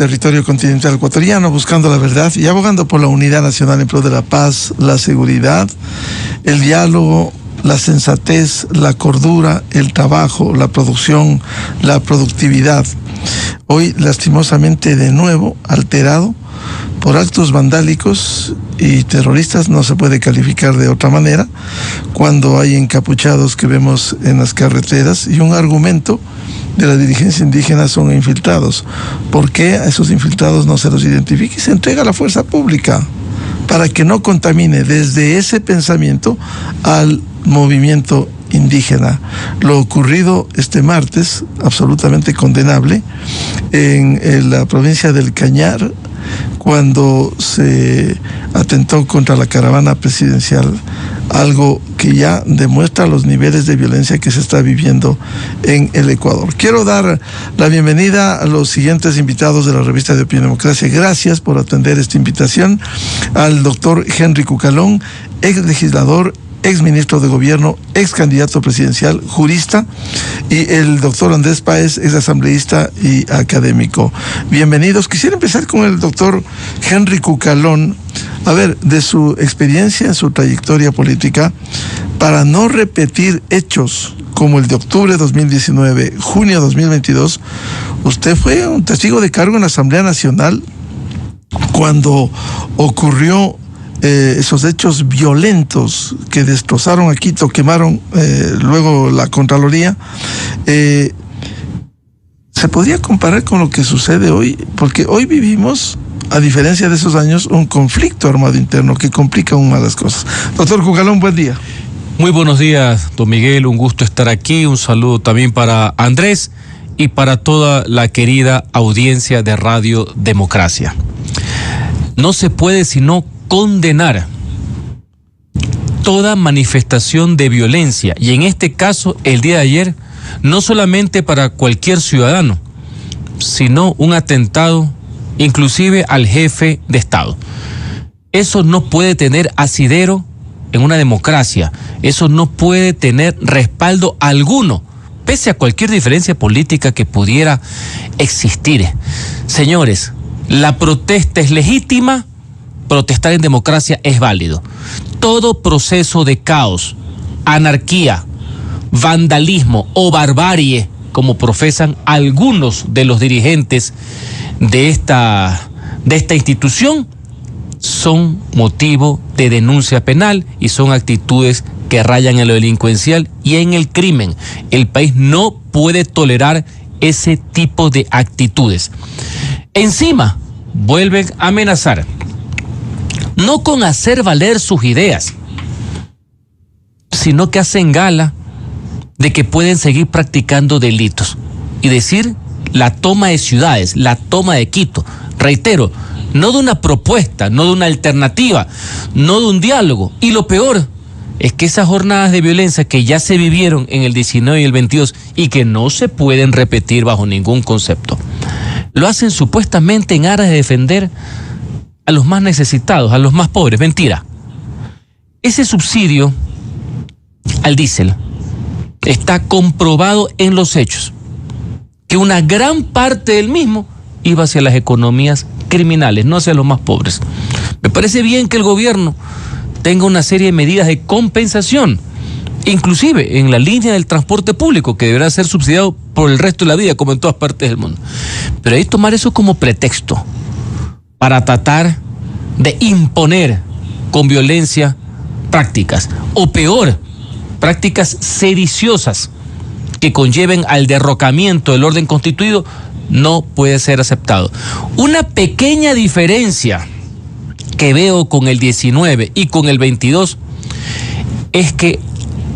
territorio continental ecuatoriano, buscando la verdad y abogando por la unidad nacional en pro de la paz, la seguridad, el diálogo, la sensatez, la cordura, el trabajo, la producción, la productividad. Hoy, lastimosamente, de nuevo, alterado por actos vandálicos y terroristas, no se puede calificar de otra manera, cuando hay encapuchados que vemos en las carreteras y un argumento de la dirigencia indígena son infiltrados. ¿Por qué a esos infiltrados no se los identifica y se entrega a la fuerza pública para que no contamine desde ese pensamiento al movimiento indígena? Lo ocurrido este martes, absolutamente condenable, en la provincia del Cañar, cuando se atentó contra la caravana presidencial, algo que ya demuestra los niveles de violencia que se está viviendo en el Ecuador. Quiero dar la bienvenida a los siguientes invitados de la revista de Opinión y Democracia. Gracias por atender esta invitación. Al doctor Henry Cucalón, ex legislador, ex ministro de gobierno, ex candidato presidencial, jurista, y el doctor Andrés Páez, ex asambleísta y académico. Bienvenidos. Quisiera empezar con el doctor Henry Cucalón, a ver, de su experiencia en su trayectoria política, para no repetir hechos como el de octubre de 2019, junio de 2022, usted fue un testigo de cargo en la Asamblea Nacional cuando ocurrió esos hechos violentos que destrozaron a Quito, quemaron luego la Contraloría. ¿Se podría comparar con lo que sucede hoy? Porque hoy vivimos, a diferencia de esos años, un conflicto armado interno que complica aún más las cosas. Doctor Cucalón, buen día. Muy buenos días, don Miguel, un gusto estar aquí, un saludo también para Andrés y para toda la querida audiencia de Radio Democracia. No se puede sino condenar toda manifestación de violencia, y en este caso, el día de ayer, no solamente para cualquier ciudadano, sino un atentado inclusive al jefe de Estado. Eso no puede tener asidero en una democracia, eso no puede tener respaldo alguno, pese a cualquier diferencia política que pudiera existir. Señores, la protesta es legítima, protestar en democracia es válido. Todo proceso de caos, anarquía, vandalismo o barbarie, como profesan algunos de los dirigentes de esta institución, son motivo de denuncia penal y son actitudes que rayan en lo delincuencial y en el crimen. El país no puede tolerar ese tipo de actitudes. Encima, vuelven a amenazar, no con hacer valer sus ideas, sino que hacen gala de que pueden seguir practicando delitos y decir la toma de ciudades, la toma de Quito. Reitero, no de una propuesta, no de una alternativa, no de un diálogo. Y lo peor es que esas jornadas de violencia que ya se vivieron en el 19 y el 22 y que no se pueden repetir bajo ningún concepto, lo hacen supuestamente en aras de defender a los más necesitados, a los más pobres. Mentira. Ese subsidio al diésel está comprobado en los hechos, que una gran parte del mismo iba hacia las economías criminales, no hacia los más pobres. Me parece bien que el gobierno tenga una serie de medidas de compensación, inclusive en la línea del transporte público, que deberá ser subsidiado por el resto de la vida, como en todas partes del mundo. Pero hay que tomar eso como pretexto para tratar de imponer con violencia prácticas, o peor, prácticas sediciosas que conlleven al derrocamiento del orden constituido, no puede ser aceptado. Una pequeña diferencia que veo con el 19 y con el 22 es que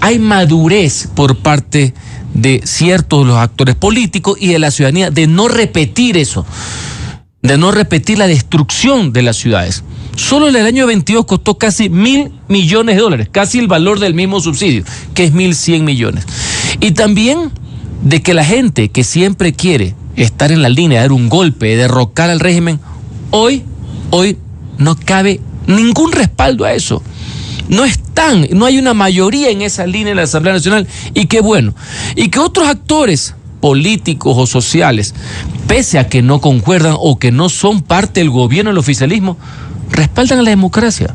hay madurez por parte de ciertos de los actores políticos y de la ciudadanía de no repetir eso, de no repetir la destrucción de las ciudades. Solo en el año 22 costó casi $1.000 millones, casi el valor del mismo subsidio, que es 1.100 millones. Y también de que la gente que siempre quiere estar en la línea de dar un golpe, de derrocar al régimen, hoy no cabe ningún respaldo a eso. No hay una mayoría en esa línea en la Asamblea Nacional, y qué bueno. Y que otros actores políticos o sociales, pese a que no concuerdan o que no son parte del gobierno del oficialismo, respaldan a la democracia,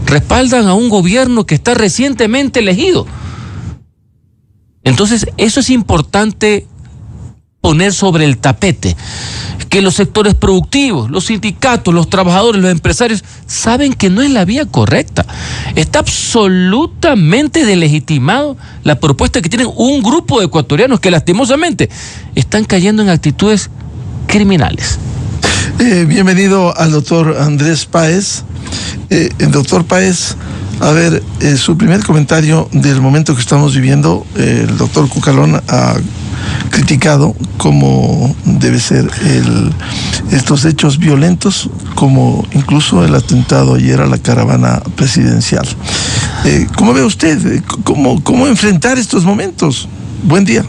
respaldan a un gobierno que está recientemente elegido. Entonces, eso es importante poner sobre el tapete, que los sectores productivos, los sindicatos, los trabajadores, los empresarios, saben que no es la vía correcta. Está absolutamente delegitimado la propuesta que tienen un grupo de ecuatorianos que lastimosamente están cayendo en actitudes criminales. Bienvenido al doctor Andrés Páez. El doctor Páez, a ver, su primer comentario del momento que estamos viviendo, el doctor Cucalón ha criticado cómo debe ser estos hechos violentos, como incluso el atentado ayer a la caravana presidencial. ¿Cómo ve usted? ¿Cómo enfrentar estos momentos? Buen día.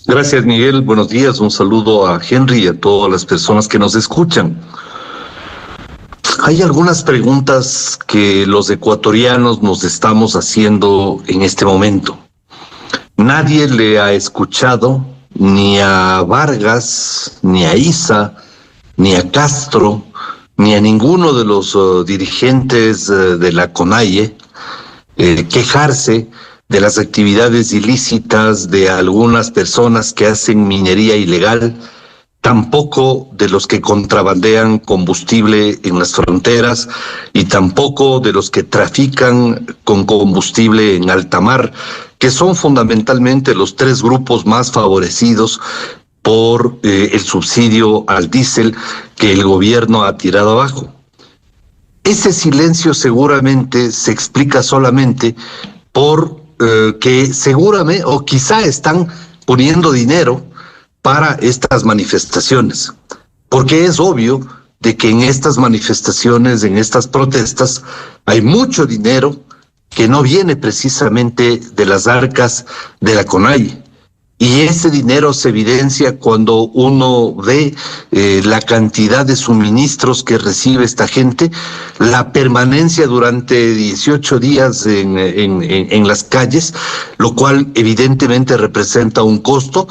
Gracias, Miguel. Buenos días. Un saludo a Henry y a todas las personas que nos escuchan. Hay algunas preguntas que los ecuatorianos nos estamos haciendo en este momento. Nadie le ha escuchado ni a Vargas, ni a Issa, ni a Castro, ni a ninguno de los dirigentes de la CONAIE quejarse de las actividades ilícitas de algunas personas que hacen minería ilegal, tampoco de los que contrabandean combustible en las fronteras y tampoco de los que trafican con combustible en alta mar, que son fundamentalmente los tres grupos más favorecidos por el subsidio al diésel que el gobierno ha tirado abajo. Ese silencio seguramente se explica solamente por que seguramente o quizá están poniendo dinero para estas manifestaciones, porque es obvio de que en estas manifestaciones, en estas protestas, hay mucho dinero que no viene precisamente de las arcas de la CONAIE. Y ese dinero se evidencia cuando uno ve la cantidad de suministros que recibe esta gente, la permanencia durante 18 días en las calles, lo cual evidentemente representa un costo,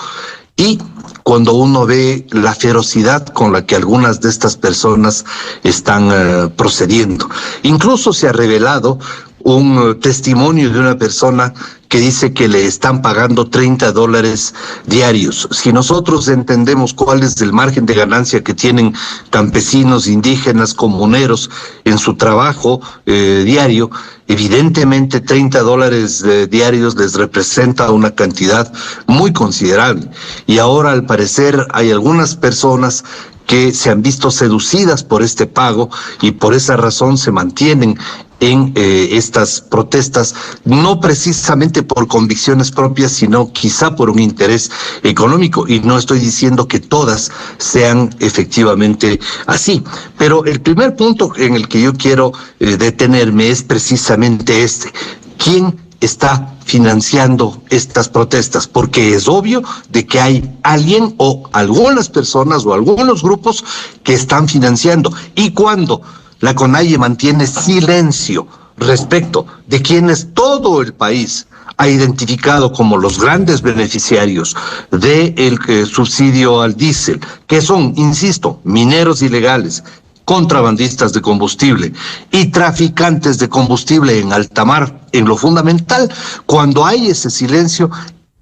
y cuando uno ve la ferocidad con la que algunas de estas personas están procediendo. Incluso se ha revelado un testimonio de una persona que dice que le están pagando $30 diarios. Si nosotros entendemos cuál es el margen de ganancia que tienen campesinos, indígenas, comuneros en su trabajo diario, evidentemente $30 diarios les representa una cantidad muy considerable. Y ahora, al parecer, hay algunas personas que se han visto seducidas por este pago y por esa razón se mantienen en estas protestas, no precisamente por convicciones propias, sino quizá por un interés económico. Y no estoy diciendo que todas sean efectivamente así. Pero el primer punto en el que yo quiero detenerme es precisamente este. ¿Quién está financiando estas protestas? Porque es obvio de que hay alguien o algunas personas o algunos grupos que están financiando. Y cuando la CONAIE mantiene silencio respecto de quienes todo el país ha identificado como los grandes beneficiarios del subsidio al diésel, que son, insisto, mineros ilegales, contrabandistas de combustible y traficantes de combustible en alta mar, en lo fundamental, cuando hay ese silencio,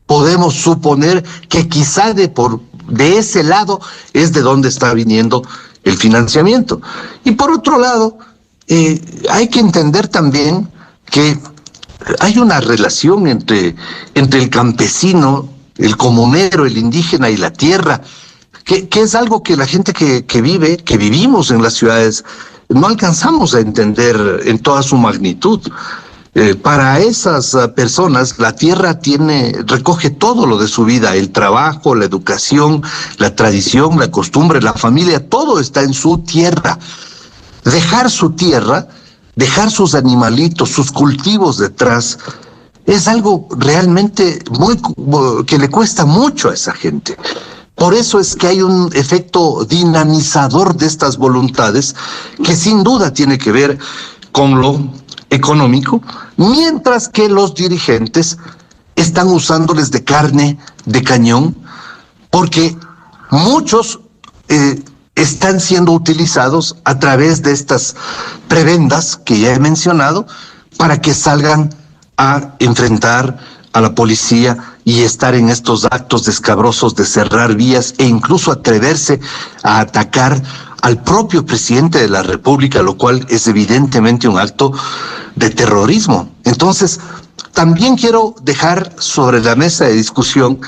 podemos suponer que quizá de ese lado es de donde está viniendo el financiamiento. Y por otro lado, hay que entender también que hay una relación entre el campesino, el comunero, el indígena y la tierra, que es algo que la gente que vivimos en las ciudades, no alcanzamos a entender en toda su magnitud. Para esas personas, la tierra recoge todo lo de su vida, el trabajo, la educación, la tradición, la costumbre, la familia, todo está en su tierra. Dejar su tierra, dejar sus animalitos, sus cultivos detrás, es algo realmente que le cuesta mucho a esa gente. Por eso es que hay un efecto dinamizador de estas voluntades que sin duda tiene que ver con lo económico, mientras que los dirigentes están usándoles de carne de cañón, porque muchos están siendo utilizados a través de estas prebendas que ya he mencionado para que salgan a enfrentar a la policía y estar en estos actos escabrosos de cerrar vías e incluso atreverse a atacar al propio presidente de la República, lo cual es evidentemente un acto de terrorismo. Entonces, también quiero dejar sobre la mesa de discusión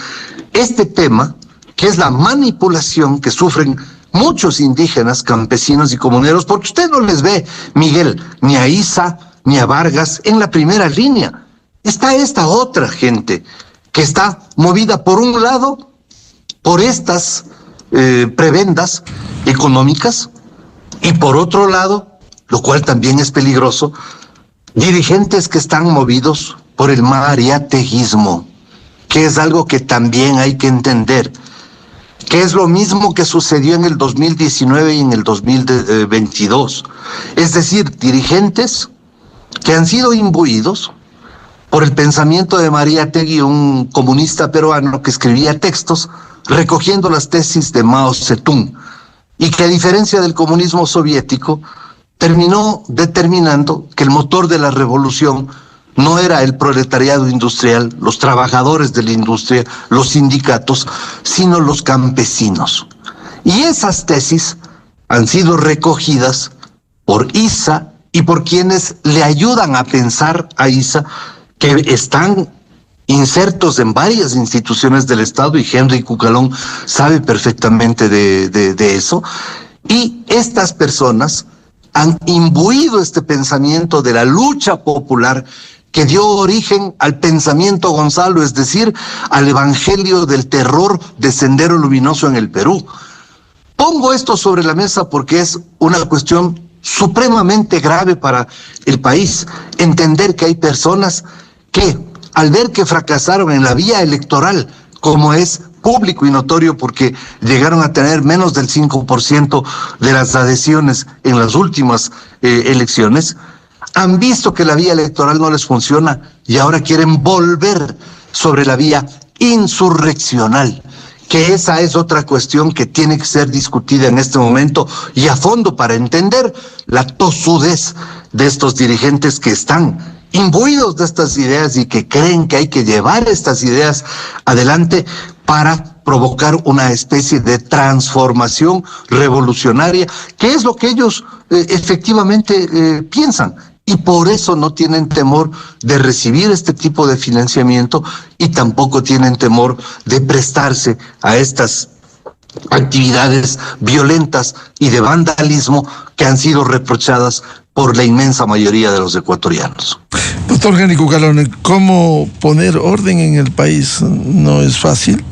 este tema, que es la manipulación que sufren muchos indígenas, campesinos y comuneros, porque usted no les ve, Miguel, ni a Isa, ni a Vargas en la primera línea. Está esta otra gente que está movida, por un lado, por estas prebendas económicas, y por otro lado, lo cual también es peligroso, dirigentes que están movidos por el mariateguismo, que es algo que también hay que entender, que es lo mismo que sucedió en el 2019 y en el 2022. Es decir, dirigentes que han sido imbuidos por el pensamiento de Mariátegui, un comunista peruano que escribía textos recogiendo las tesis de Mao Zedong, y que, a diferencia del comunismo soviético, terminó determinando que el motor de la revolución no era el proletariado industrial, los trabajadores de la industria, los sindicatos, sino los campesinos. Y esas tesis han sido recogidas por Issa y por quienes le ayudan a pensar a Issa, que están insertos en varias instituciones del Estado, y Henry Cucalón sabe perfectamente de eso. Y estas personas han imbuido este pensamiento de la lucha popular que dio origen al pensamiento Gonzalo, es decir, al evangelio del terror de Sendero Luminoso en el Perú. Pongo esto sobre la mesa porque es una cuestión supremamente grave para el país. Entender que hay personas que, al ver que fracasaron en la vía electoral, como es público y notorio porque llegaron a tener menos del 5% de las adhesiones en las últimas elecciones, han visto que la vía electoral no les funciona y ahora quieren volver sobre la vía insurreccional, que esa es otra cuestión que tiene que ser discutida en este momento y a fondo para entender la tosudez de estos dirigentes que están imbuidos de estas ideas y que creen que hay que llevar estas ideas adelante para provocar una especie de transformación revolucionaria, que es lo que ellos efectivamente piensan. Y por eso no tienen temor de recibir este tipo de financiamiento y tampoco tienen temor de prestarse a estas actividades violentas y de vandalismo que han sido reprochadas por la inmensa mayoría de los ecuatorianos. Doctor Henry Cucalón, ¿cómo poner orden en el país? No es fácil.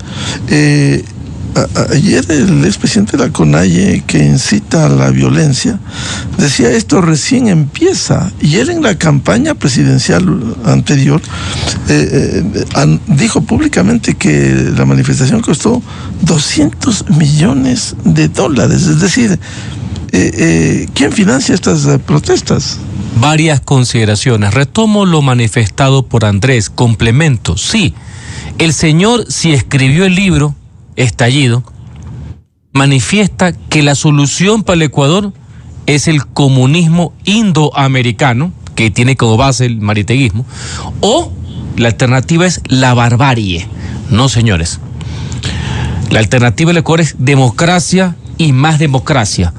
Ayer el expresidente de la CONAIE, que incita a la violencia, decía esto recién empieza, y él en la campaña presidencial anterior dijo públicamente que la manifestación costó $200 millones, es decir, ¿quién financia estas protestas? Varias consideraciones. Retomo lo manifestado por Andrés. Complemento. Sí, el señor, si escribió el libro Estallido, manifiesta que la solución para el Ecuador es el comunismo indoamericano, que tiene como base el mariateguismo, o la alternativa es la barbarie. No, señores. La alternativa del Ecuador es democracia y más democracia.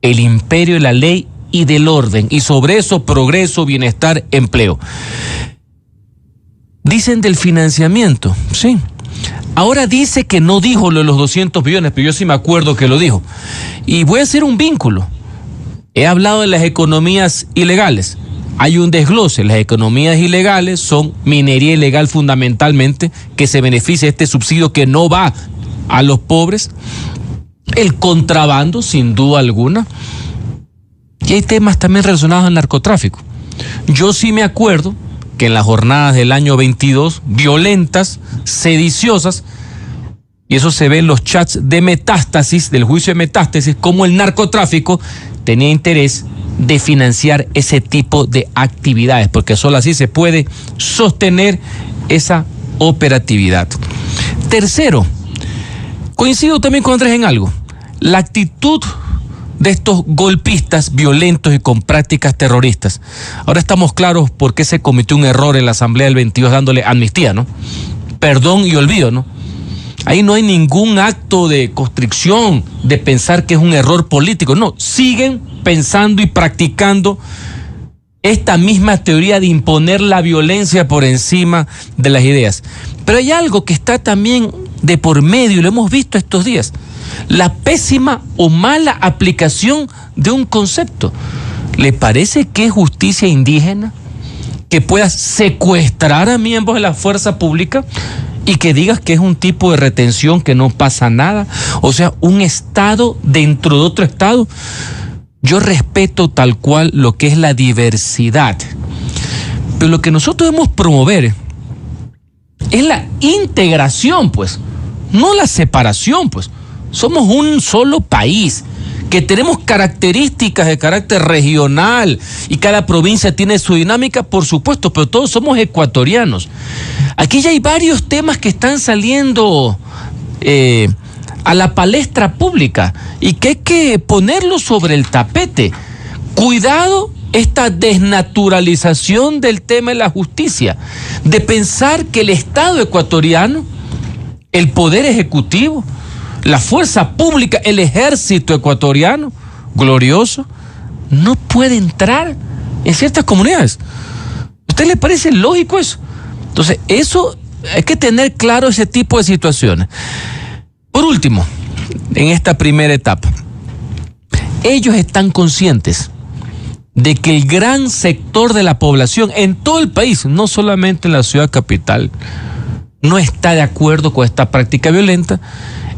El imperio de la ley y del orden, y sobre eso progreso, bienestar, empleo. Dicen del financiamiento, sí. Ahora dice que no dijo lo de los 200 millones, pero yo sí me acuerdo que lo dijo. Y voy a hacer un vínculo. He hablado de las economías ilegales. Hay un desglose. Las economías ilegales son minería ilegal fundamentalmente, que se beneficia de este subsidio que no va a los pobres. El contrabando, sin duda alguna. Y hay temas también relacionados al narcotráfico. Yo sí me acuerdo que en las jornadas del año 22, violentas, sediciosas, y eso se ve en los chats de Metástasis, del juicio de Metástasis, cómo el narcotráfico tenía interés de financiar ese tipo de actividades, porque solo así se puede sostener esa operatividad. Tercero, coincido también con Andrés en algo. La actitud de estos golpistas violentos y con prácticas terroristas. Ahora estamos claros por qué se cometió un error en la Asamblea del 22 dándole amnistía, ¿no? Perdón y olvido, ¿no? Ahí no hay ningún acto de constricción, de pensar que es un error político. No, siguen pensando y practicando esta misma teoría de imponer la violencia por encima de las ideas. Pero hay algo que está también de por medio, y lo hemos visto estos días: la pésima o mala aplicación de un concepto. ¿Le parece que es justicia indígena que puedas secuestrar a miembros de la fuerza pública y que digas que es un tipo de retención, que no pasa nada? O sea, un estado dentro de otro estado. Yo respeto tal cual lo que es la diversidad, pero lo que nosotros debemos promover es la integración, pues, no la separación, pues. Somos un solo país, que tenemos características de carácter regional y cada provincia tiene su dinámica, por supuesto, pero todos somos ecuatorianos. Aquí ya hay varios temas que están saliendo a la palestra pública y que hay que ponerlos sobre el tapete. Cuidado esta desnaturalización del tema de la justicia, de pensar que el Estado ecuatoriano, el Poder Ejecutivo, la fuerza pública, el ejército ecuatoriano, glorioso, no puede entrar en ciertas comunidades. ¿A usted le parece lógico eso? Entonces, eso hay que tener claro, ese tipo de situaciones. Por último, en esta primera etapa, ellos están conscientes de que el gran sector de la población en todo el país, no solamente en la ciudad capital, no está de acuerdo con esta práctica violenta,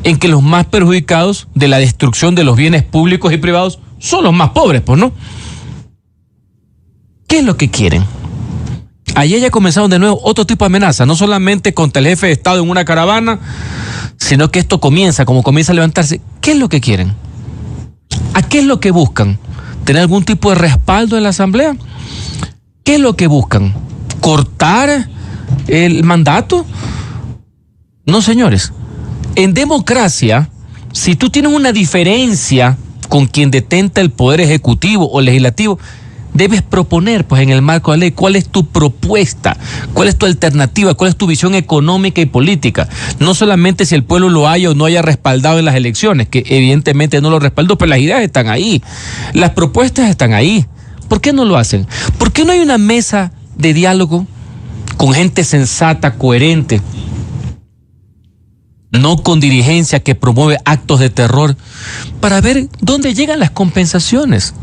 en que los más perjudicados de la destrucción de los bienes públicos y privados son los más pobres, pues, ¿no? ¿Qué es lo que quieren? Ayer ya comenzaron de nuevo otro tipo de amenaza, no solamente contra el jefe de Estado en una caravana, sino que esto comienza a levantarse. ¿Qué es lo que quieren? ¿A qué es lo que buscan? ¿Tener algún tipo de respaldo en la Asamblea? ¿Qué es lo que buscan? ¿Cortar el mandato? No, señores. En democracia, si tú tienes una diferencia con quien detenta el poder ejecutivo o legislativo, debes proponer, pues, en el marco de la ley, cuál es tu propuesta, cuál es tu alternativa, cuál es tu visión económica y política. No solamente si el pueblo lo haya o no haya respaldado en las elecciones, que evidentemente no lo respaldó, pero las ideas están ahí, las propuestas están ahí. ¿Por qué no lo hacen? ¿Por qué no hay una mesa de diálogo con gente sensata, coherente, no con dirigencia que promueve actos de terror, para ver dónde llegan las compensaciones?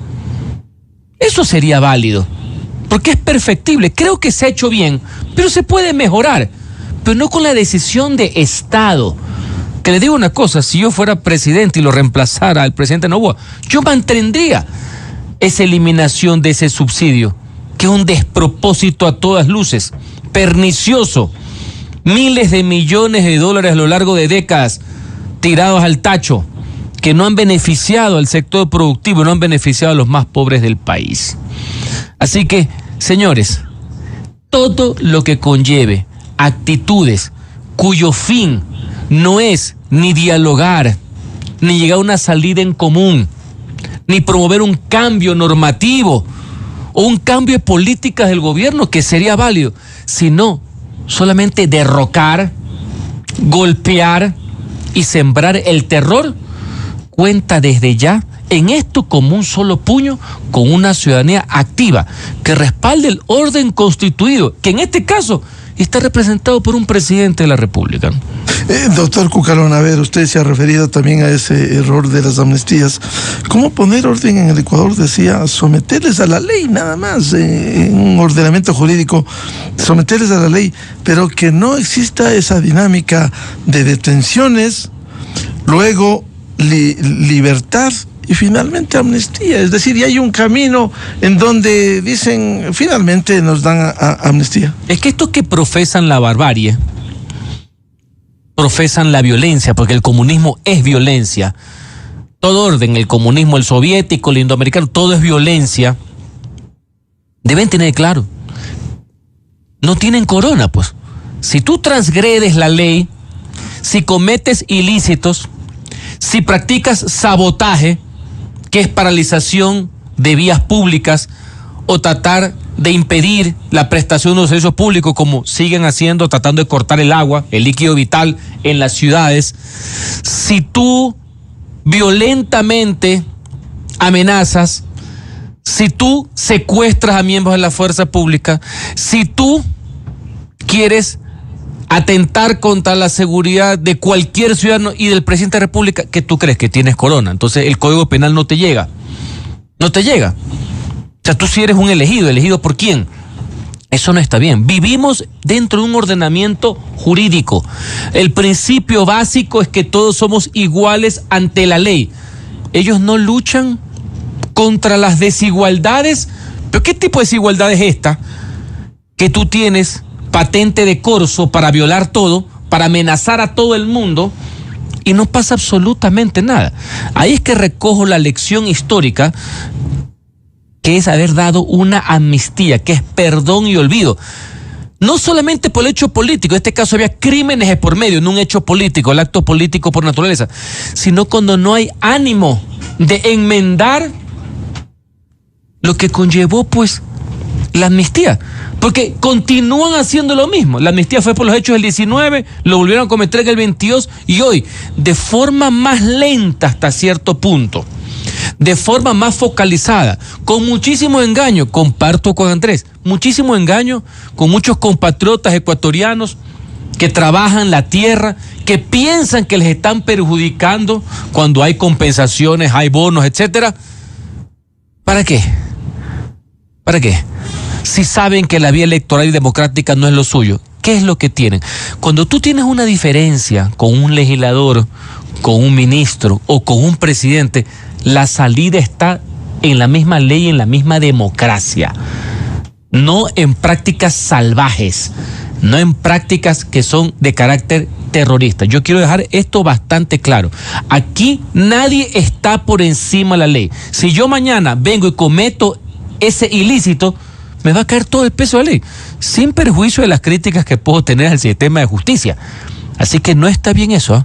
Eso sería válido, porque es perfectible. Creo que se ha hecho bien, pero se puede mejorar, pero no con la decisión de Estado. Que le digo una cosa: si yo fuera presidente y lo reemplazara al presidente Noboa, yo mantendría esa eliminación de ese subsidio, que es un despropósito a todas luces, pernicioso. Miles de millones de dólares a lo largo de décadas tirados al tacho, que no han beneficiado al sector productivo, no han beneficiado a los más pobres del país. Así que, señores, todo lo que conlleve actitudes cuyo fin no es ni dialogar, ni llegar a una salida en común, ni promover un cambio normativo o un cambio de políticas del gobierno, que sería válido, sino solamente derrocar, golpear y sembrar el terror, cuenta desde ya en esto como un solo puño, con una ciudadanía activa que respalde el orden constituido, que en este caso está representado por un presidente de la República. Doctor Cucarón, a ver, usted se ha referido también a ese error de las amnistías. ¿Cómo poner orden en el Ecuador? Decía, someterles a la ley, nada más, en un ordenamiento jurídico, someterles a la ley, pero que no exista esa dinámica de detenciones, luego libertad y finalmente amnistía. Es decir, ya hay un camino en donde dicen, finalmente nos dan amnistía. Es que estos que profesan la barbarie, profesan la violencia, porque el comunismo es violencia. Todo orden, el comunismo, el soviético, el indoamericano, todo es violencia. Deben tener claro, no tienen corona, pues. Si tú transgredes la ley, si cometes ilícitos, si practicas sabotaje, que es paralización de vías públicas, o tratar de impedir la prestación de los servicios públicos, como siguen haciendo, tratando de cortar el agua, el líquido vital en las ciudades, si tú violentamente amenazas, si tú secuestras a miembros de la fuerza pública, si tú quieres atentar contra la seguridad de cualquier ciudadano y del presidente de la República, que tú crees que tienes corona, entonces el Código Penal no te llega. O sea, tú sí eres un elegido. ¿Elegido por quién? Eso no está bien. Vivimos dentro de un ordenamiento jurídico. El principio básico es que todos somos iguales ante la ley. Ellos no luchan contra las desigualdades. ¿Pero qué tipo de desigualdad es esta? Que tú tienes patente de corso para violar todo, para amenazar a todo el mundo, y no pasa absolutamente nada. Ahí es que recojo la lección histórica, que es haber dado una amnistía, que es perdón y olvido. No solamente por el hecho político, en este caso había crímenes de por medio, no un hecho político, el acto político por naturaleza, sino cuando no hay ánimo de enmendar lo que conllevó, pues, la amnistía. Porque continúan haciendo lo mismo. La amnistía fue por los hechos del 19, lo volvieron a cometer en el 22, y hoy, de forma más lenta hasta cierto punto, de forma más focalizada, con muchísimo engaño, comparto con Andrés, muchísimo engaño con muchos compatriotas ecuatorianos que trabajan la tierra, que piensan que les están perjudicando cuando hay compensaciones, hay bonos, etcétera. ¿Para qué? ¿Para qué? Si saben que la vía electoral y democrática no es lo suyo, ¿qué es lo que tienen? Cuando tú tienes una diferencia con un legislador, con un ministro o con un presidente, la salida está en la misma ley, en la misma democracia, no en prácticas salvajes, no en prácticas que son de carácter terrorista. Yo quiero dejar esto bastante claro. Aquí nadie está por encima de la ley. Si yo mañana vengo y cometo ese ilícito, me va a caer todo el peso de la ley, sin perjuicio de las críticas que puedo tener al sistema de justicia. Así que no está bien eso, ¿eh?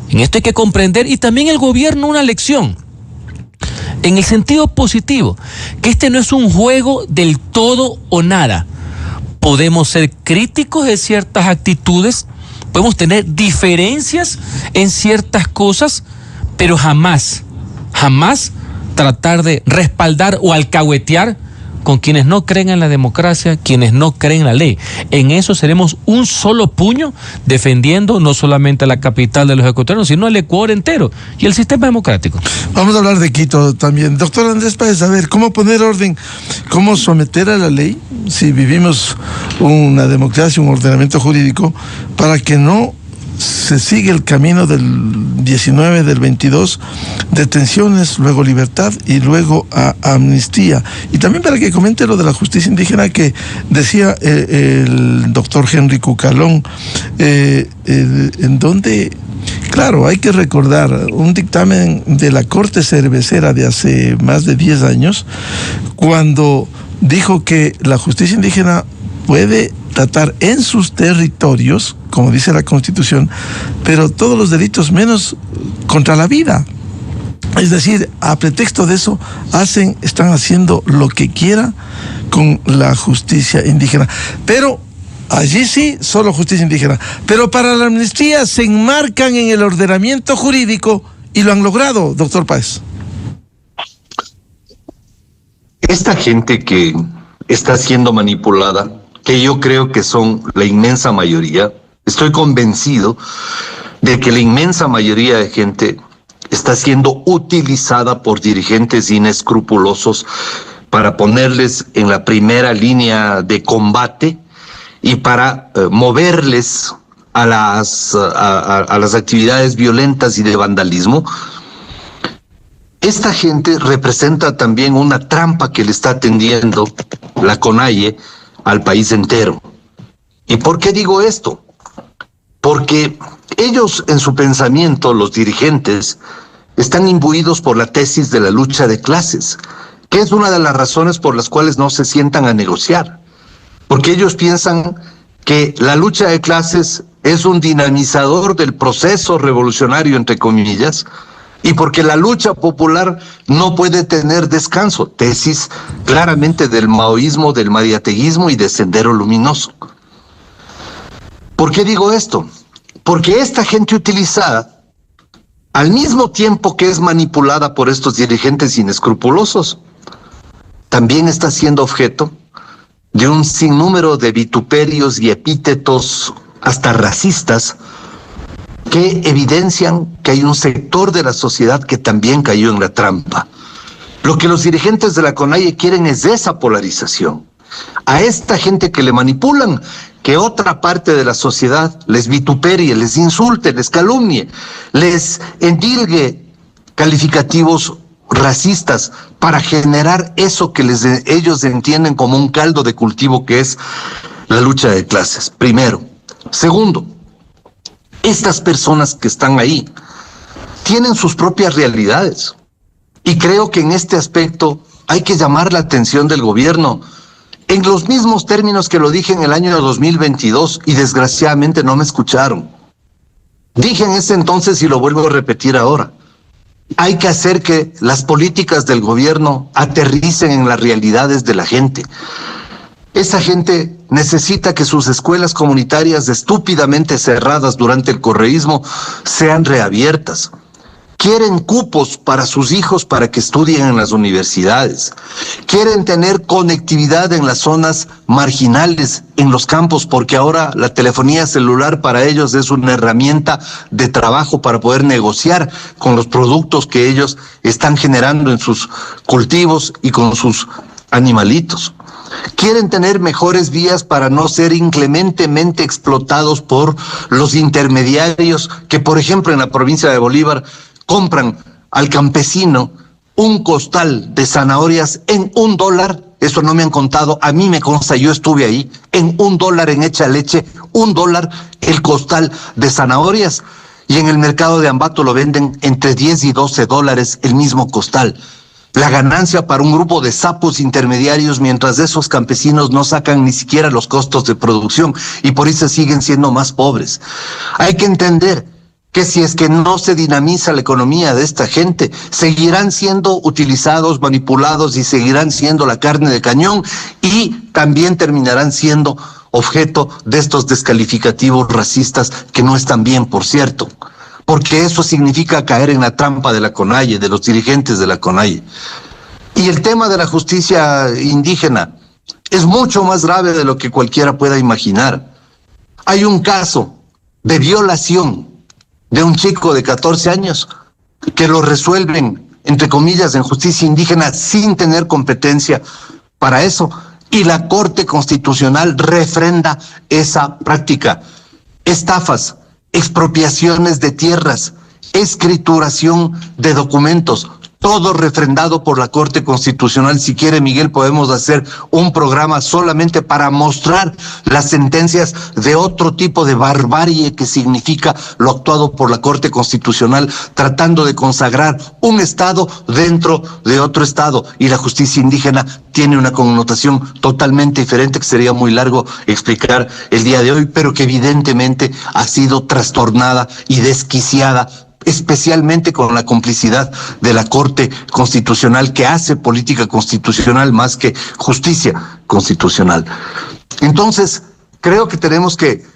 En esto hay que comprender, y también el gobierno, una lección, en el sentido positivo, que este no es un juego del todo o nada. Podemos ser críticos de ciertas actitudes, podemos tener diferencias en ciertas cosas, pero jamás tratar de respaldar o alcahuetear con quienes no creen en la democracia, quienes no creen en la ley. En eso seremos un solo puño, defendiendo no solamente la capital de los ecuatorianos, sino el Ecuador entero y el sistema democrático. Vamos a hablar de Quito también. Doctor Andrés Páez, a ver, ¿cómo poner orden? ¿Cómo someter a la ley, si vivimos una democracia, un ordenamiento jurídico, para que no se sigue el camino del 19, del 22, detenciones, luego libertad y luego amnistía? Y también para que comente lo de la justicia indígena que decía el doctor Henry Cucalón, en donde, claro, hay que recordar un dictamen de la Corte Cervecera de hace más de 10 años, cuando dijo que la justicia indígena puede tratar en sus territorios, como dice la Constitución, pero todos los delitos menos contra la vida. Es decir, a pretexto de eso, están haciendo lo que quiera con la justicia indígena. Pero allí sí, solo justicia indígena. Pero para la amnistía se enmarcan en el ordenamiento jurídico y lo han logrado, doctor Páez. Esta gente que está siendo manipulada, que yo creo que son la inmensa mayoría, estoy convencido de que la inmensa mayoría de gente está siendo utilizada por dirigentes inescrupulosos para ponerles en la primera línea de combate y para moverles a las actividades violentas y de vandalismo. Esta gente representa también una trampa que le está tendiendo la CONAIE al país entero. ¿Y por qué digo esto? Porque ellos en su pensamiento, los dirigentes, están imbuidos por la tesis de la lucha de clases, que es una de las razones por las cuales no se sientan a negociar. Porque ellos piensan que la lucha de clases es un dinamizador del proceso revolucionario, entre comillas, y porque la lucha popular no puede tener descanso, tesis claramente del maoísmo, del mariateguismo y de Sendero Luminoso. ¿Por qué digo esto? Porque esta gente utilizada, al mismo tiempo que es manipulada por estos dirigentes inescrupulosos, también está siendo objeto de un sinnúmero de vituperios y epítetos hasta racistas que evidencian que hay un sector de la sociedad que también cayó en la trampa. Lo que los dirigentes de la CONAIE quieren es esa polarización. A esta gente que le manipulan, que otra parte de la sociedad les vituperie, les insulte, les calumnie, les endilgue calificativos racistas para generar eso que ellos entienden como un caldo de cultivo, que es la lucha de clases, primero. Segundo, estas personas que están ahí tienen sus propias realidades y creo que en este aspecto hay que llamar la atención del gobierno en los mismos términos que lo dije en el año 2022 y desgraciadamente no me escucharon. Dije en ese entonces y lo vuelvo a repetir ahora. Hay que hacer que las políticas del gobierno aterricen en las realidades de la gente. Esa gente necesita que sus escuelas comunitarias estúpidamente cerradas durante el correísmo sean reabiertas. Quieren cupos para sus hijos para que estudien en las universidades. Quieren tener conectividad en las zonas marginales, en los campos, porque ahora la telefonía celular para ellos es una herramienta de trabajo para poder negociar con los productos que ellos están generando en sus cultivos y con sus animalitos. Quieren tener mejores vías para no ser inclementemente explotados por los intermediarios que, por ejemplo, en la provincia de Bolívar compran al campesino un costal de zanahorias en $1. Eso no me han contado, a mí me consta, yo estuve ahí, en $1 en Hecha Leche, $1 el costal de zanahorias, y en el mercado de Ambato lo venden entre $10 y $12 el mismo costal. La ganancia para un grupo de sapos intermediarios, mientras esos campesinos no sacan ni siquiera los costos de producción y por eso siguen siendo más pobres. Hay que entender que si es que no se dinamiza la economía de esta gente, seguirán siendo utilizados, manipulados y seguirán siendo la carne de cañón y también terminarán siendo objeto de estos descalificativos racistas que no están bien, por cierto, porque eso significa caer en la trampa de la CONAIE, de los dirigentes de la CONAIE. Y el tema de la justicia indígena es mucho más grave de lo que cualquiera pueda imaginar. Hay un caso de violación de un chico de 14 años que lo resuelven, entre comillas, en justicia indígena sin tener competencia para eso, y la Corte Constitucional refrenda esa práctica. Estafas, expropiaciones de tierras, escrituración de documentos, todo refrendado por la Corte Constitucional. Si quiere, Miguel, podemos hacer un programa solamente para mostrar las sentencias de otro tipo de barbarie que significa lo actuado por la Corte Constitucional, tratando de consagrar un Estado dentro de otro Estado. Y la justicia indígena tiene una connotación totalmente diferente que sería muy largo explicar el día de hoy, pero que evidentemente ha sido trastornada y desquiciada, especialmente con la complicidad de la Corte Constitucional, que hace política constitucional más que justicia constitucional. Entonces, creo que tenemos que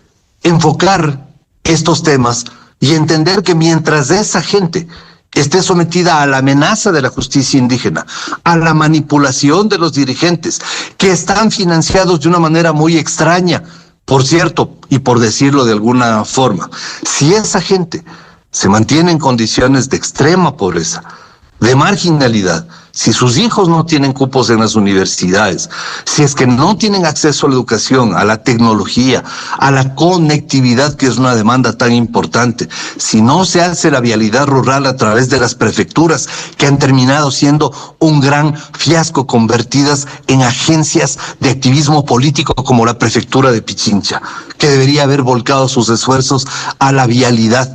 enfocar estos temas y entender que mientras esa gente esté sometida a la amenaza de la justicia indígena, a la manipulación de los dirigentes, que están financiados de una manera muy extraña, por cierto, y por decirlo de alguna forma, si esa gente se mantiene en condiciones de extrema pobreza, de marginalidad, si sus hijos no tienen cupos en las universidades, si es que no tienen acceso a la educación, a la tecnología, a la conectividad, que es una demanda tan importante, si no se hace la vialidad rural a través de las prefecturas, que han terminado siendo un gran fiasco, convertidas en agencias de activismo político como la prefectura de Pichincha, que debería haber volcado sus esfuerzos a la vialidad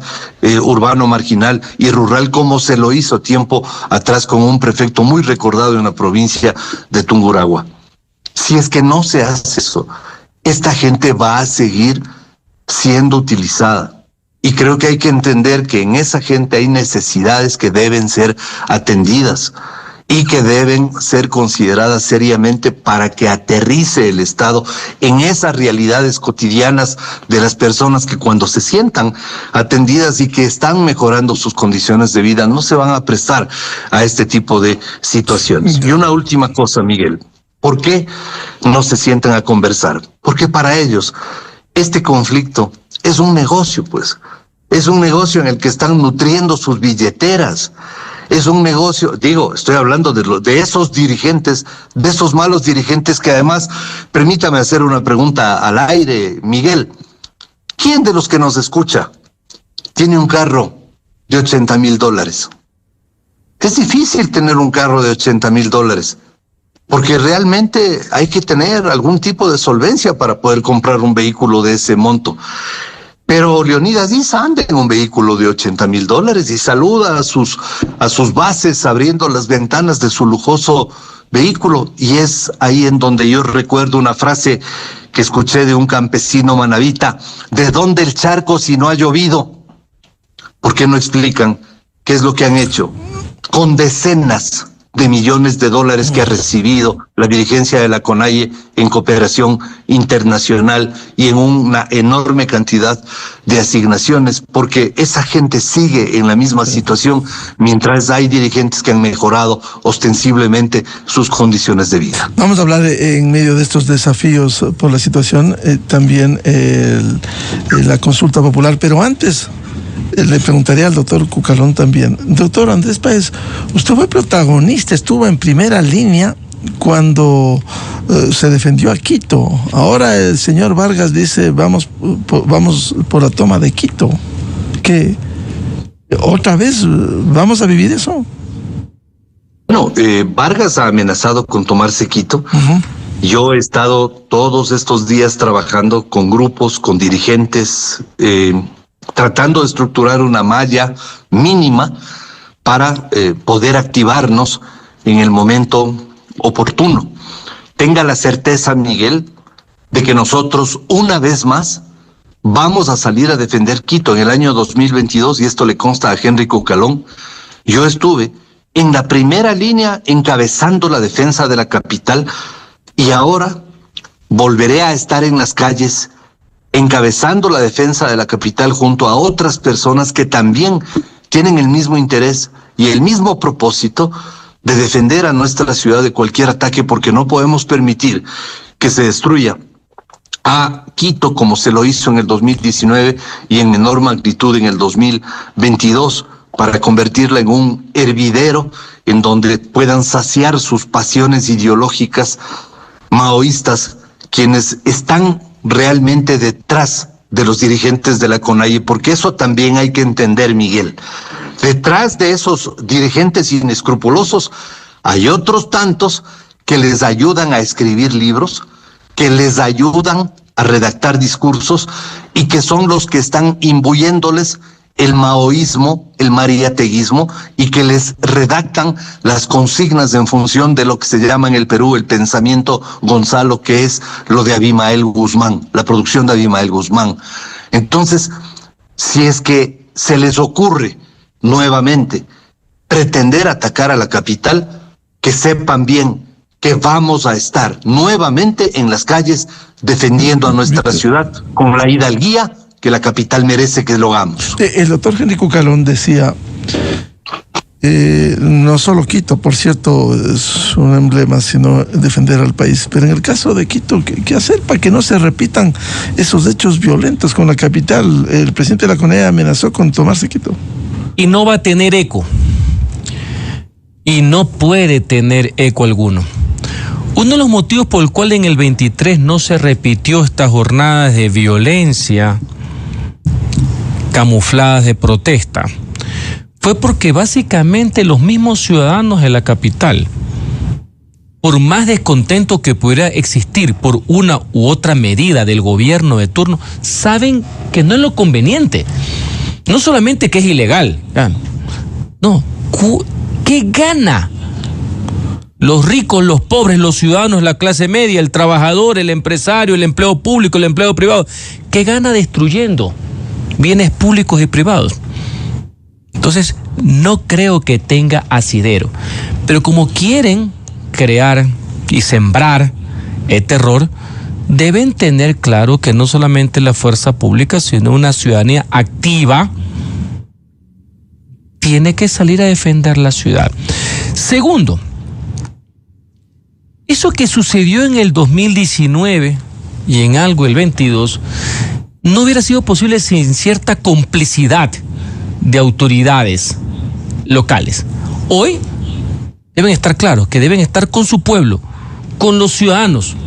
urbano, marginal y rural, como se lo hizo tiempo atrás con un prefecto muy recordado en la provincia de Tungurahua. Si es que no se hace eso, esta gente va a seguir siendo utilizada. Y creo que hay que entender que en esa gente hay necesidades que deben ser atendidas y que deben ser consideradas seriamente para que aterrice el Estado en esas realidades cotidianas de las personas que cuando se sientan atendidas y que están mejorando sus condiciones de vida, no se van a prestar a este tipo de situaciones. Y una última cosa, Miguel, ¿por qué no se sientan a conversar? Porque para ellos este conflicto es un negocio, pues. Es un negocio en el que están nutriendo sus billeteras. Es un negocio, digo, estoy hablando de esos dirigentes, de esos malos dirigentes que además, permítame hacer una pregunta al aire, Miguel. ¿Quién de los que nos escucha tiene un carro de $80,000? Es difícil tener un carro de $80,000, porque realmente hay que tener algún tipo de solvencia para poder comprar un vehículo de ese monto. Pero Leonidas Diz anda en un vehículo de $80,000 y saluda a sus bases abriendo las ventanas de su lujoso vehículo. Y es ahí en donde yo recuerdo una frase que escuché de un campesino manabita: ¿de dónde el charco si no ha llovido? ¿Por qué no explican qué es lo que han hecho con decenas de millones de dólares que ha recibido la dirigencia de la CONAIE en cooperación internacional y en una enorme cantidad de asignaciones? Porque esa gente sigue en la misma situación mientras hay dirigentes que han mejorado ostensiblemente sus condiciones de vida. Vamos a hablar en medio de estos desafíos por la situación, también la consulta popular, pero antes le preguntaría al doctor Cucalón también. Doctor Andrés Páez, usted fue protagonista, estuvo en primera línea cuando se defendió a Quito. Ahora el señor Vargas dice vamos por la toma de Quito. ¿Qué? ¿Otra vez vamos a vivir eso? Bueno, Vargas ha amenazado con tomarse Quito. Yo he estado todos estos días trabajando con grupos, con dirigentes, tratando de estructurar una malla mínima para poder activarnos en el momento oportuno. Tenga la certeza, Miguel, de que nosotros una vez más vamos a salir a defender Quito. En el año 2022, y esto le consta a Henry Cucalón, yo estuve en la primera línea encabezando la defensa de la capital, y ahora volveré a estar en las calles encabezando la defensa de la capital junto a otras personas que también tienen el mismo interés y el mismo propósito de defender a nuestra ciudad de cualquier ataque, porque no podemos permitir que se destruya a Quito como se lo hizo en el 2019 y en menor magnitud en el 2022, para convertirla en un hervidero en donde puedan saciar sus pasiones ideológicas maoístas quienes están realmente detrás de los dirigentes de la CONAIE, porque eso también hay que entender, Miguel. Detrás de esos dirigentes inescrupulosos hay otros tantos que les ayudan a escribir libros, que les ayudan a redactar discursos y que son los que están imbuyéndoles el maoísmo, el mariateguismo, y que les redactan las consignas en función de lo que se llama en el Perú el pensamiento Gonzalo, que es lo de Abimael Guzmán, la producción de Abimael Guzmán. Entonces, si es que se les ocurre nuevamente pretender atacar a la capital, que sepan bien que vamos a estar nuevamente en las calles defendiendo a nuestra ciudad con la hidalguía que la capital merece que lo hagamos. El doctor Henry Cucalón decía, no solo Quito, por cierto, es un emblema, sino defender al país, pero en el caso de Quito, ¿qué hacer para que no se repitan esos hechos violentos con la capital? El presidente de la CONAIE amenazó con tomarse Quito. Y no va a tener eco. Y no puede tener eco alguno. Uno de los motivos por el cual en el 23 no se repitió estas jornadas de violencia camufladas de protesta fue porque básicamente los mismos ciudadanos de la capital, por más descontento que pudiera existir por una u otra medida del gobierno de turno, saben que no es lo conveniente. No solamente que es ilegal, no, ¿qué gana los ricos, los pobres, los ciudadanos, la clase media, el trabajador, el empresario, el empleo público, el empleo privado, que gana destruyendo bienes públicos y privados. Entonces, no creo que tenga asidero. Pero como quieren crear y sembrar terror, deben tener claro que no solamente la fuerza pública, sino una ciudadanía activa tiene que salir a defender la ciudad. Segundo, eso que sucedió en el 2019 y en algo el 22, no hubiera sido posible sin cierta complicidad de autoridades locales. Hoy deben estar claros que deben estar con su pueblo, con los ciudadanos,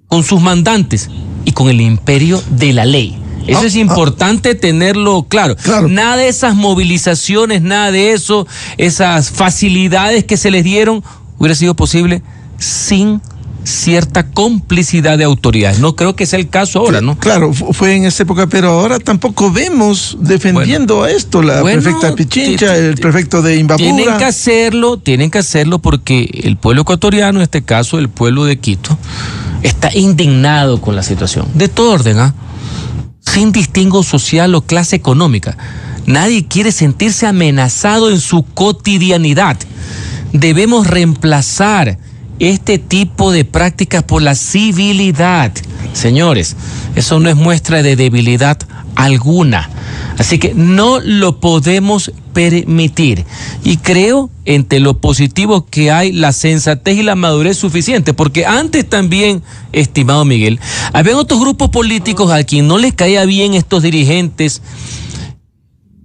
con sus mandantes y con el imperio de la ley. Eso es importante tenerlo claro. Nada de esas movilizaciones, nada de eso, esas facilidades que se les dieron, hubiera sido posible sin cierta complicidad de autoridades. No creo que sea el caso ahora, ¿no? Claro, fue en esa época, pero ahora tampoco vemos defendiendo esto, la prefecta Pichincha, el prefecto de Imbabura. Tienen que hacerlo porque el pueblo ecuatoriano, en este caso el pueblo de Quito, está indignado con la situación, de todo orden, sin distingo social o clase económica. Nadie quiere sentirse amenazado en su cotidianidad. Debemos reemplazar este tipo de prácticas por la civilidad. Señores, eso no es muestra de debilidad alguna. Así que no lo podemos permitir. Y creo, entre lo positivo, que hay la sensatez y la madurez suficiente, porque antes también, estimado Miguel, había otros grupos políticos a quien no les caía bien estos dirigentes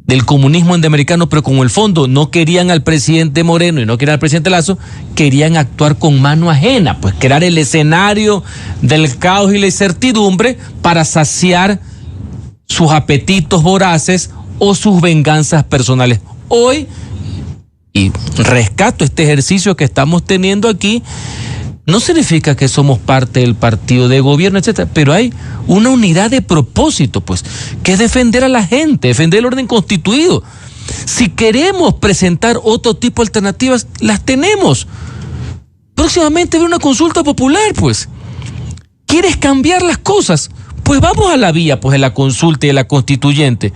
del comunismo interamericano, pero como el fondo no querían al presidente Moreno y no querían al presidente Lazo, querían actuar con mano ajena, pues crear el escenario del caos y la incertidumbre para saciar sus apetitos voraces o sus venganzas personales. Hoy, y rescato este ejercicio que estamos teniendo aquí, no significa que somos parte del partido de gobierno, etcétera, pero hay una unidad de propósito, pues, que es defender a la gente, defender el orden constituido. Si queremos presentar otro tipo de alternativas, las tenemos. Próximamente habrá una consulta popular, pues. ¿Quieres cambiar las cosas? Pues vamos a la vía, pues, de la consulta y de la constituyente.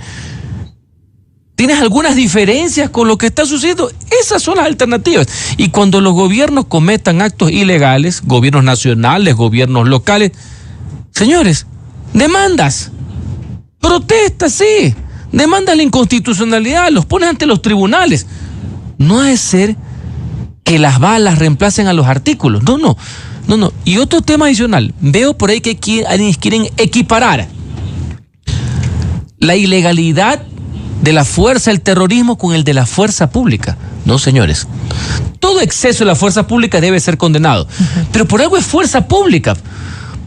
¿Tienes algunas diferencias con lo que está sucediendo? Esas son las alternativas. Y cuando los gobiernos cometan actos ilegales, gobiernos nacionales, gobiernos locales, señores, demandas, protestas, sí, demandas la inconstitucionalidad, los pones ante los tribunales. No ha de ser que las balas reemplacen a los artículos. No. Y otro tema adicional, veo por ahí que quieren equiparar la ilegalidad de la fuerza, el terrorismo, con el de la fuerza pública. No, señores. Todo exceso de la fuerza pública debe ser condenado. Pero por algo es fuerza pública.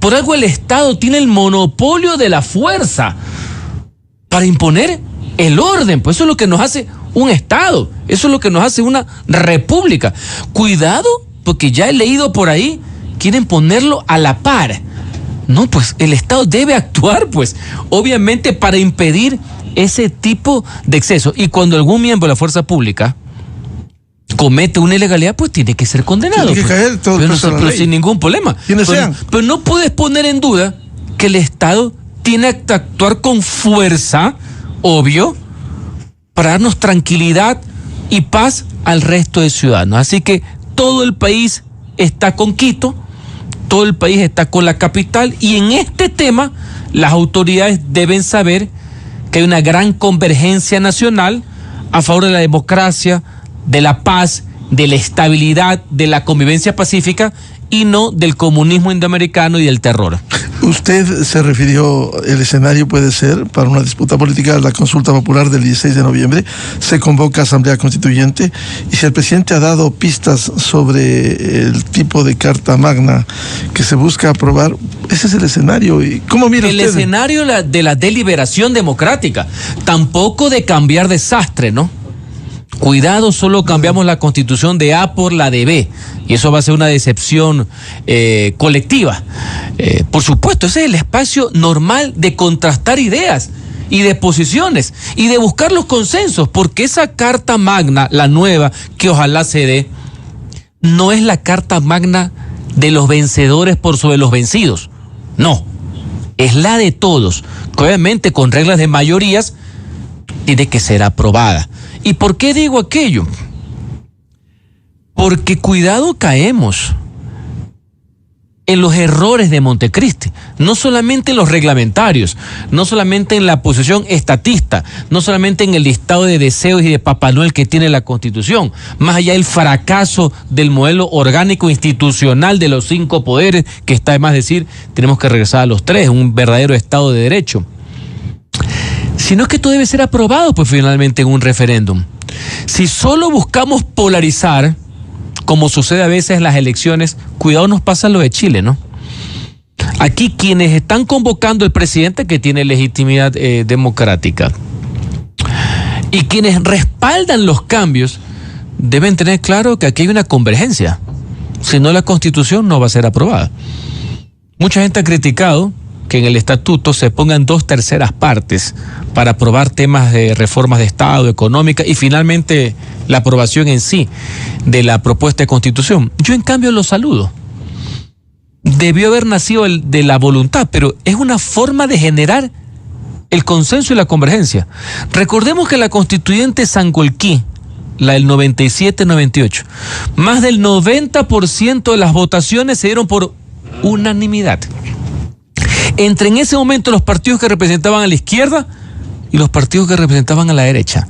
Por algo el Estado tiene el monopolio de la fuerza para imponer el orden. Pues eso es lo que nos hace un Estado. Eso es lo que nos hace una república. Cuidado, porque ya he leído por ahí, quieren ponerlo a la par. No, pues el Estado debe actuar, pues, obviamente, para impedir ese tipo de exceso. Y cuando algún miembro de la fuerza pública comete una ilegalidad, pues tiene que ser condenado. Tiene que caer todo, pero sin ningún problema. Pero no puedes poner en duda que el Estado tiene que actuar con fuerza, obvio, para darnos tranquilidad y paz al resto de ciudadanos. Así que todo el país está con Quito, todo el país está con la capital, y en este tema las autoridades deben saber que hay una gran convergencia nacional a favor de la democracia, de la paz, de la estabilidad, de la convivencia pacífica, y no del comunismo indoamericano y del terror. Usted se refirió, el escenario puede ser para una disputa política, la consulta popular del 16 de noviembre, se convoca asamblea constituyente, y si el presidente ha dado pistas sobre el tipo de carta magna que se busca aprobar, ese es el escenario. ¿Y cómo mira usted? El escenario de la deliberación democrática, tampoco de cambiar desastre, ¿no? Cuidado, solo cambiamos la constitución de A por la de B, y eso va a ser una decepción colectiva. Por supuesto, ese es el espacio normal de contrastar ideas y de posiciones y de buscar los consensos, porque esa carta magna, la nueva, que ojalá se dé, no es la carta magna de los vencedores por sobre los vencidos. No, es la de todos, que obviamente con reglas de mayorías tiene que ser aprobada. ¿Y por qué digo aquello? Porque cuidado caemos en los errores de Montecristi, no solamente en los reglamentarios, no solamente en la posición estatista, no solamente en el listado de deseos y de Papá Noel que tiene la Constitución, más allá del fracaso del modelo orgánico institucional de los 5 poderes, que está de más decir, tenemos que regresar a los 3, un verdadero Estado de Derecho. Sino es que esto debe ser aprobado pues finalmente en un referéndum. Si solo buscamos polarizar, como sucede a veces en las elecciones, cuidado nos pasa lo de Chile, ¿no? Aquí quienes están convocando al presidente, que tiene legitimidad democrática, y quienes respaldan los cambios, deben tener claro que aquí hay una convergencia. Si no, la Constitución no va a ser aprobada. Mucha gente ha criticado que en el estatuto se pongan 2/3 partes para aprobar temas de reformas de Estado, económica y finalmente la aprobación en sí de la propuesta de Constitución. Yo en cambio lo saludo. Debió haber nacido de la voluntad, pero es una forma de generar el consenso y la convergencia. Recordemos que la constituyente Sangolquí, la del 97-98, más del 90% de las votaciones se dieron por unanimidad. Entre en ese momento los partidos que representaban a la izquierda y los partidos que representaban a la derecha.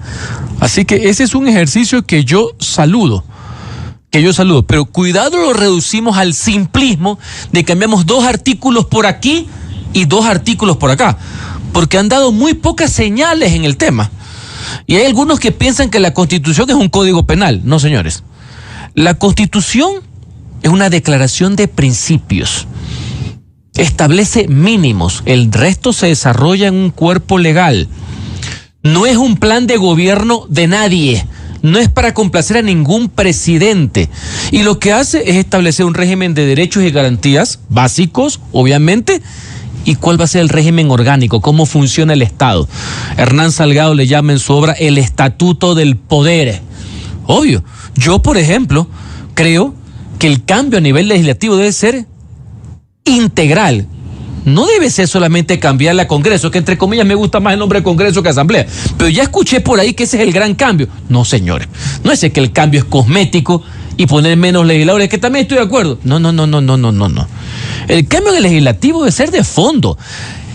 Así que ese es un ejercicio que yo saludo, pero cuidado lo reducimos al simplismo de cambiamos 2 artículos por aquí y 2 artículos por acá, porque han dado muy pocas señales en el tema. Y hay algunos que piensan que la Constitución es un código penal. No, señores. La Constitución es una declaración de principios. Establece mínimos, el resto se desarrolla en un cuerpo legal. No es un plan de gobierno de nadie, no es para complacer a ningún presidente. Y lo que hace es establecer un régimen de derechos y garantías básicos, obviamente, y cuál va a ser el régimen orgánico, cómo funciona el Estado. Hernán Salgado le llama en su obra el Estatuto del Poder. Obvio, yo por ejemplo creo que el cambio a nivel legislativo debe ser integral. No debe ser solamente cambiarle a Congreso, que entre comillas me gusta más el nombre de Congreso que Asamblea, pero ya escuché por ahí que ese es el gran cambio. No, señores, no es que el cambio es cosmético y poner menos legisladores, que también estoy de acuerdo. No. El cambio en el legislativo debe ser de fondo.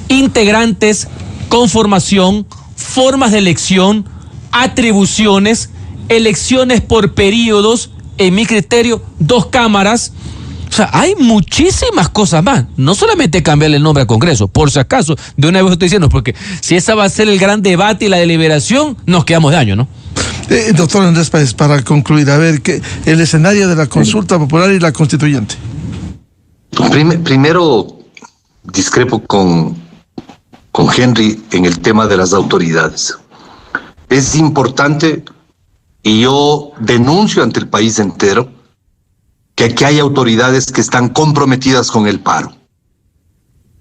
Integrantes, conformación, formas de elección, atribuciones, elecciones por periodos, en mi criterio, 2 cámaras. O sea, hay muchísimas cosas más. No solamente cambiarle el nombre al Congreso, por si acaso, de una vez estoy diciendo, porque si esa va a ser el gran debate y la deliberación, nos quedamos de año, ¿no? Doctor Andrés Páez, para concluir, a ver, el escenario de la consulta popular y la constituyente. Primero, discrepo con Henry en el tema de las autoridades. Es importante, y yo denuncio ante el país entero, que aquí hay autoridades que están comprometidas con el paro.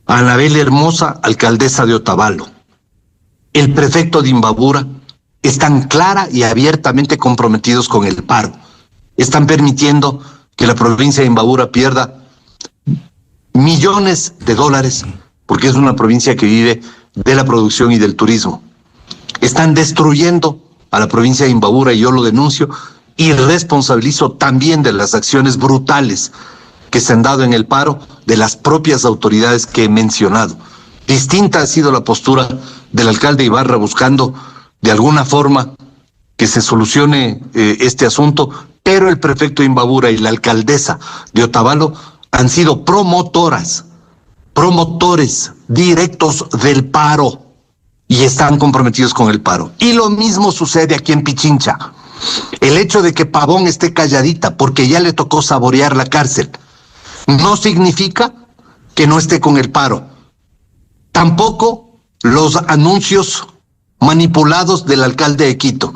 Anabel Hermosa, alcaldesa de Otavalo, el prefecto de Imbabura, están clara y abiertamente comprometidos con el paro. Están permitiendo que la provincia de Imbabura pierda millones de dólares, porque es una provincia que vive de la producción y del turismo. Están destruyendo a la provincia de Imbabura, y yo lo denuncio, y responsabilizo también de las acciones brutales que se han dado en el paro de las propias autoridades que he mencionado. Distinta ha sido la postura del alcalde Ibarra buscando de alguna forma que se solucione este asunto, pero el prefecto de Imbabura y la alcaldesa de Otavalo han sido promotores directos del paro y están comprometidos con el paro. Y lo mismo sucede aquí en Pichincha. El hecho de que Pavón esté calladita porque ya le tocó saborear la cárcel no significa que no esté con el paro. Tampoco los anuncios manipulados del alcalde de Quito.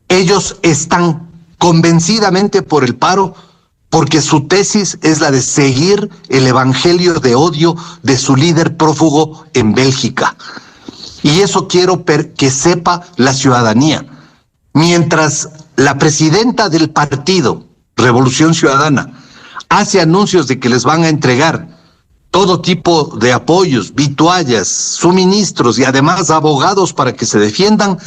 Ellos están convencidamente por el paro porque su tesis es la de seguir el evangelio de odio de su líder prófugo en Bélgica. Y eso quiero que sepa la ciudadanía. Mientras la presidenta del partido Revolución Ciudadana, hace anuncios de que les van a entregar todo tipo de apoyos, vituallas, suministros y además abogados para que se defiendan,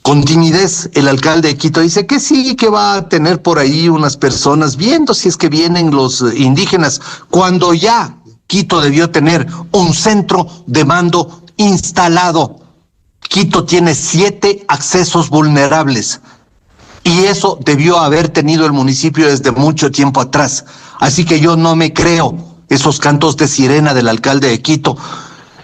con timidez el alcalde de Quito dice que sí, que va a tener por ahí unas personas viendo si es que vienen los indígenas, cuando ya Quito debió tener un centro de mando instalado. Quito tiene 7 accesos vulnerables y eso debió haber tenido el municipio desde mucho tiempo atrás. Así que yo no me creo esos cantos de sirena del alcalde de Quito,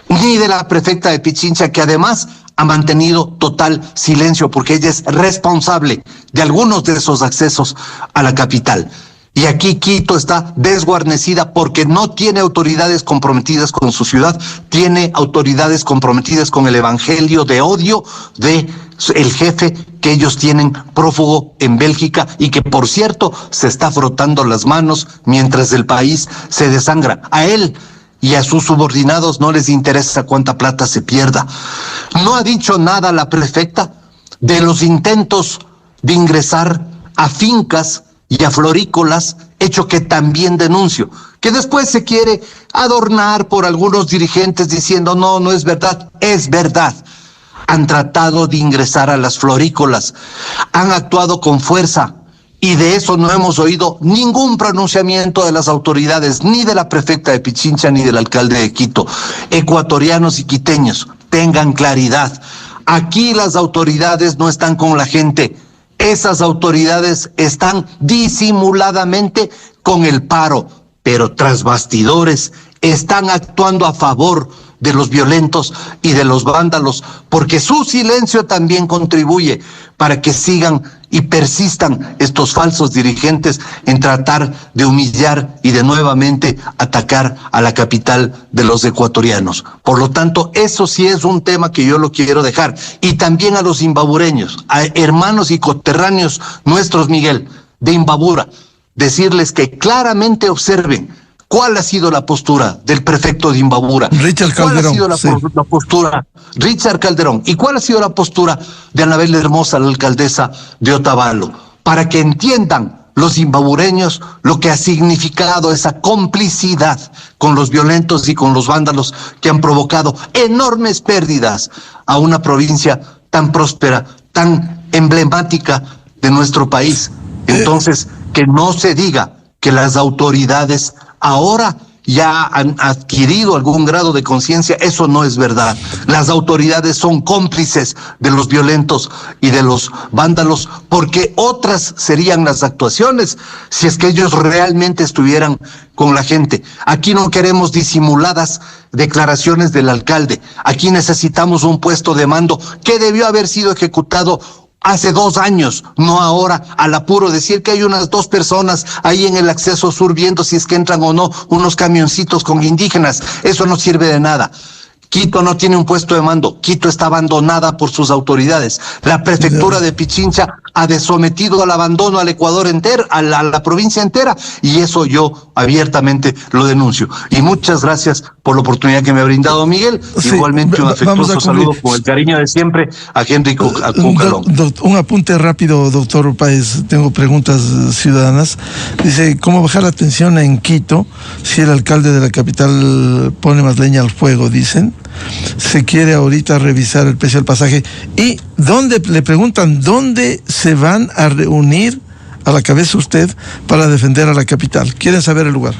ni de la prefecta de Pichincha, que además ha mantenido total silencio porque ella es responsable de algunos de esos accesos a la capital. Y aquí Quito está desguarnecida porque no tiene autoridades comprometidas con su ciudad, tiene autoridades comprometidas con el evangelio de odio de el jefe que ellos tienen prófugo en Bélgica y que, por cierto, se está frotando las manos mientras el país se desangra. A él y a sus subordinados no les interesa cuánta plata se pierda. No ha dicho nada la prefecta de los intentos de ingresar a fincas y a florícolas, hecho que también denuncio, que después se quiere adornar por algunos dirigentes diciendo no es verdad. Es verdad. Han tratado de ingresar a las florícolas, han actuado con fuerza y de eso no hemos oído ningún pronunciamiento de las autoridades, ni de la prefecta de Pichincha ni del alcalde de Quito. Ecuatorianos y quiteños, tengan claridad. Aquí las autoridades no están con la gente. Esas autoridades están disimuladamente con el paro, pero tras bastidores están actuando a favor de los violentos y de los vándalos, porque su silencio también contribuye para que sigan y persistan estos falsos dirigentes en tratar de humillar y de nuevamente atacar a la capital de los ecuatorianos. Por lo tanto, eso sí es un tema que yo lo quiero dejar. Y también a los imbabureños, a hermanos y coterráneos nuestros, Miguel, de Imbabura, decirles que claramente observen ¿cuál ha sido la postura del prefecto de Imbabura? Richard Calderón. ¿Cuál ha sido la postura? Richard Calderón. ¿Y cuál ha sido la postura de Anabel Hermosa, la alcaldesa de Otavalo? Para que entiendan los imbabureños lo que ha significado esa complicidad con los violentos y con los vándalos que han provocado enormes pérdidas a una provincia tan próspera, tan emblemática de nuestro país. Entonces, que no se diga que las autoridades ahora ya han adquirido algún grado de conciencia, eso no es verdad. Las autoridades son cómplices de los violentos y de los vándalos, porque otras serían las actuaciones si es que ellos realmente estuvieran con la gente. Aquí no queremos disimuladas declaraciones del alcalde. Aquí necesitamos un puesto de mando que debió haber sido ejecutado hace 2 años, no ahora, al apuro, decir que hay unas 2 personas ahí en el acceso sur viendo si es que entran o no unos camioncitos con indígenas. Eso no sirve de nada. Quito no tiene un puesto de mando. Quito está abandonada por sus autoridades. La prefectura de Pichincha ha sometido al abandono al Ecuador entero, a la provincia entera, y eso yo abiertamente lo denuncio. Y muchas gracias por la oportunidad que me ha brindado Miguel. Sí, igualmente un afectuoso saludo con el cariño de siempre a Henry Cucalón. Un apunte rápido, doctor Páez. Tengo preguntas ciudadanas. Dice, ¿cómo bajar la tensión en Quito si el alcalde de la capital pone más leña al fuego? Dicen. Se quiere ahorita revisar el precio del pasaje. Y ¿dónde, le preguntan, dónde se van a reunir a la cabeza usted para defender a la capital? ¿Quieren saber el lugar?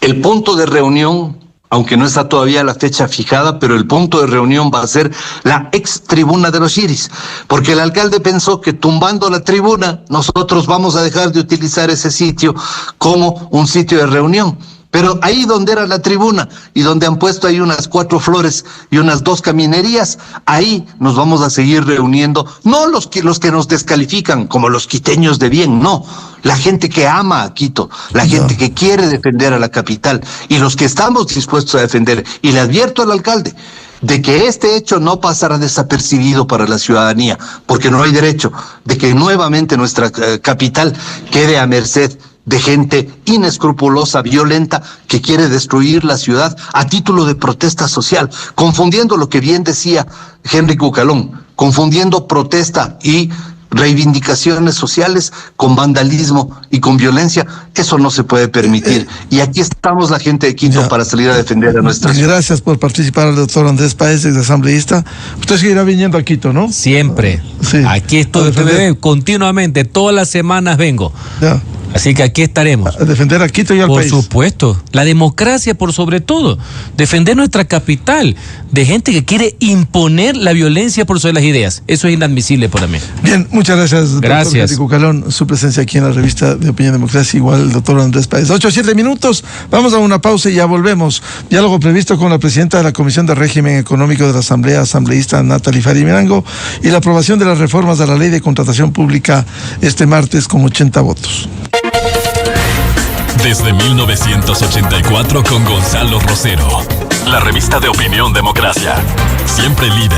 El punto de reunión, aunque no está todavía la fecha fijada, pero el punto de reunión va a ser la ex tribuna de los Iris, porque el alcalde pensó que tumbando la tribuna nosotros vamos a dejar de utilizar ese sitio como un sitio de reunión. Pero ahí donde era la tribuna y donde han puesto ahí unas 4 flores y unas 2 caminerías, ahí nos vamos a seguir reuniendo. No los que nos descalifican como los quiteños de bien, no. La gente que ama a Quito, la gente que quiere defender a la capital y los que estamos dispuestos a defender. Y le advierto al alcalde de que este hecho no pasará desapercibido para la ciudadanía, porque no hay derecho de que nuevamente nuestra capital quede a merced de gente inescrupulosa, violenta, que quiere destruir la ciudad a título de protesta social, confundiendo lo que bien decía Henry Cucalón, confundiendo protesta y reivindicaciones sociales con vandalismo y con violencia. Eso no se puede permitir. Y aquí estamos la gente de Quito para salir a defender a nuestra ciudad. Gracias por participar, el doctor Andrés Páez, ex asambleísta. Usted seguirá viniendo a Quito, ¿no? Siempre. Sí. Aquí estoy, usted me ve continuamente, todas las semanas vengo. Ya. Así que aquí estaremos. A defender a Quito y al país. Por supuesto. La democracia por sobre todo. Defender nuestra capital de gente que quiere imponer la violencia por sobre las ideas. Eso es inadmisible para mí. Bien, muchas gracias. Gracias. Doctor Cucalón, su presencia aquí en la revista de Opinión Democracia, igual el doctor Andrés Páez. 8-7 minutos, vamos a una pausa y ya volvemos. Diálogo previsto con la presidenta de la Comisión de Régimen Económico de la Asamblea, asambleísta Natalie Fari Mirango, y la aprobación de las reformas a la Ley de Contratación Pública este martes con 80 votos. Desde 1984 con Gonzalo Rosero. La revista de Opinión Democracia. Siempre líder.